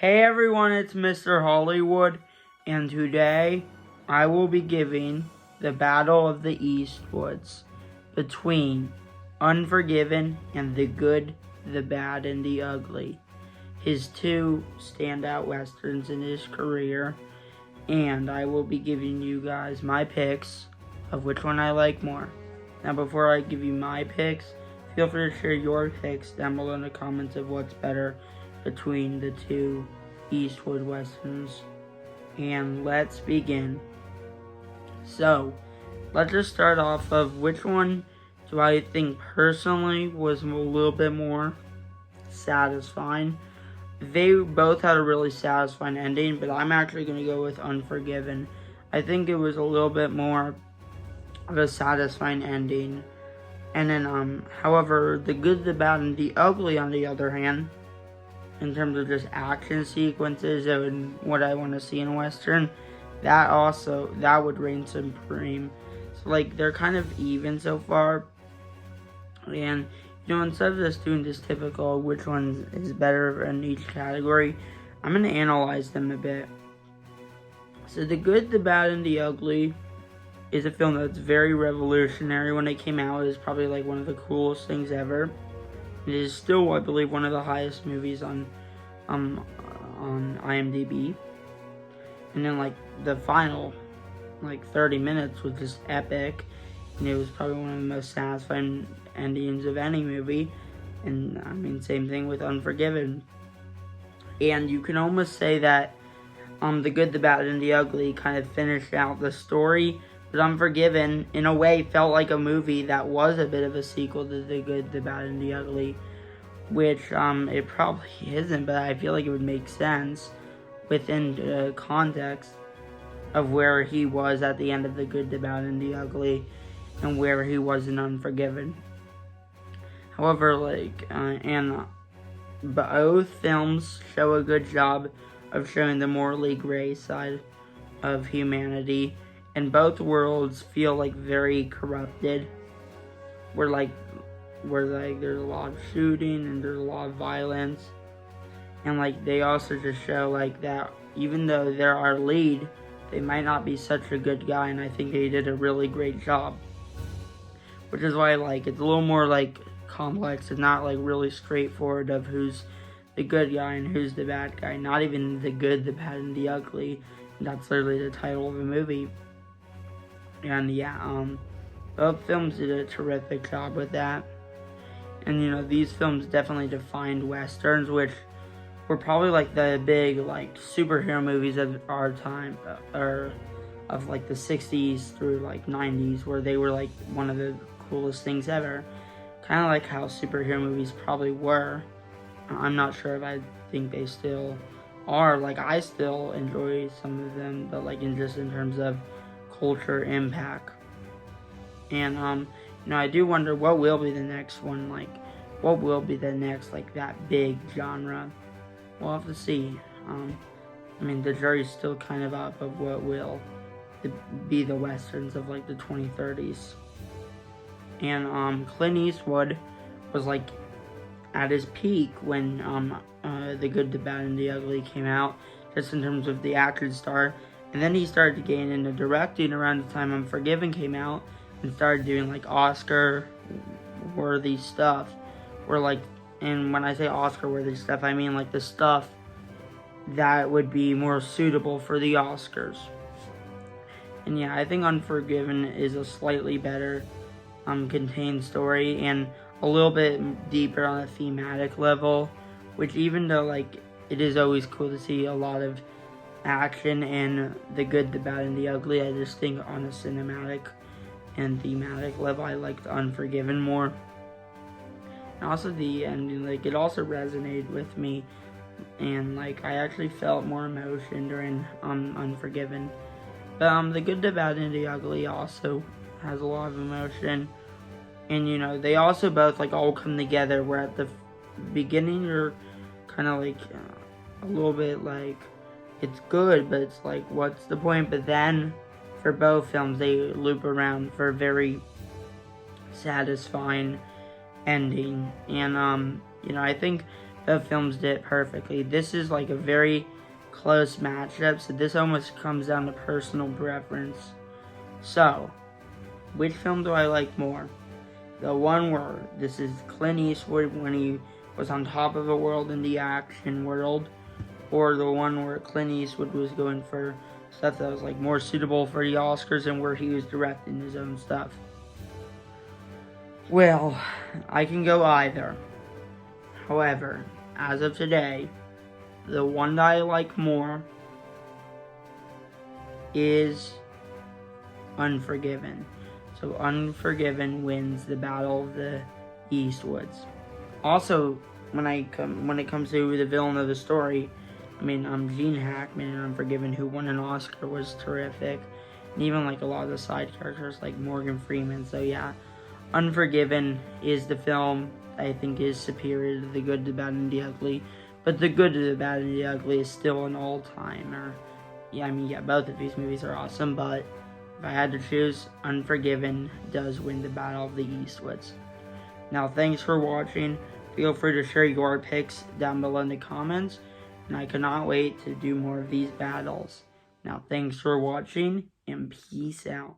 Hey everyone, it's Mr. Hollywood, and today I will be giving the Battle of the Eastwoods between Unforgiven and The Good, the Bad, and the Ugly. His two standout westerns in his career, and I will be giving you guys my picks of which one I like more. Now before I give you my picks, feel free to share your picks down below in the comments of what's better between the two Eastwood westerns. And let's begin. So, let's just start off of which one do I think personally was a little bit more satisfying. They both had a really satisfying ending, but I'm actually going to go with Unforgiven. I think it was a little bit more of a satisfying ending. And then, however, The Good, the Bad, and the Ugly, on the other hand, in terms of just action sequences and what I want to see in a Western, that would reign supreme. So, like, they're kind of even so far. And, instead of just doing this typical which one is better in each category, I'm going to analyze them a bit. So, The Good, the Bad, and the Ugly is a film that's very revolutionary. When it came out, it was probably like one of the coolest things ever. It is still, I believe, one of the highest movies on IMDb. And then like the final 30 minutes was just epic, and it was probably one of the most satisfying endings of any movie. And I mean, same thing with Unforgiven. And you can almost say that The Good, the Bad, and the Ugly kind of finished out the story. But Unforgiven, in a way, felt like a movie that was a bit of a sequel to The Good, the Bad, and the Ugly, which it probably isn't, but I feel like it would make sense within the context of where he was at the end of The Good, the Bad, and the Ugly, and where he was in Unforgiven. However, both films show a good job of showing the morally gray side of humanity. And both worlds feel like very corrupted. Where there's a lot of shooting and there's a lot of violence. And they also just show that even though they're our lead, they might not be such a good guy, and I think they did a really great job. Which is why it's a little more complex and not really straightforward of who's the good guy and who's the bad guy. Not even The Good, the Bad, and the Ugly. And that's literally the title of the movie. And yeah, both films did a terrific job with that. And these films definitely defined westerns, which were probably the big superhero movies of our time, or of the 60s through 90s, where they were one of the coolest things ever. Kind of like how superhero movies probably were. I'm not sure if I think they still are. I still enjoy some of them, but in terms of culture impact. And I do wonder what will be the next one, what will be the next that big genre. We'll have to see. I mean, the jury's still kind of up of what will be the westerns of the 2030s. And Clint Eastwood was at his peak when The Good, the Bad, and the Ugly came out, just in terms of the action star. And then he started to gain into directing around the time Unforgiven came out, and started doing Oscar-worthy stuff. And when I say Oscar-worthy stuff, I mean the stuff that would be more suitable for the Oscars. And yeah, I think Unforgiven is a slightly better contained story, and a little bit deeper on a thematic level. Which, even though it is always cool to see a lot of action in The Good, the Bad, and the Ugly, I just think on a cinematic and thematic level, I liked Unforgiven more. And also the ending, it also resonated with me, and I actually felt more emotion during Unforgiven. But The Good, the Bad, and the Ugly also has a lot of emotion, and they also both all come together. Where at the beginning you're kind of a little bit it's good, but it's what's the point? But then, for both films, they loop around for a very satisfying ending. And, I think Both films did it perfectly. This is like a very close matchup, so this almost comes down to personal preference. So, which film do I like more? The one where this is Clint Eastwood when he was on top of the world in the action world, or the one where Clint Eastwood was going for stuff that was like more suitable for the Oscars and where he was directing his own stuff? Well, I can go either. However, as of today, the one that I like more is Unforgiven. So Unforgiven wins the Battle of the Eastwoods. Also, when it comes to the villain of the story, I mean, Gene Hackman in Unforgiven, who won an Oscar, was terrific. And even like a lot of the side characters like Morgan Freeman. So yeah, Unforgiven is the film I think is superior to The Good, the Bad, and the Ugly. But The Good, the Bad, and the Ugly is still an all-timer. Yeah, I mean, yeah, both of these movies are awesome, but if I had to choose, Unforgiven does win the Battle of the Eastwoods. Now, thanks for watching. Feel free to share your picks down below in the comments, and I cannot wait to do more of these battles. Now, thanks for watching, and peace out.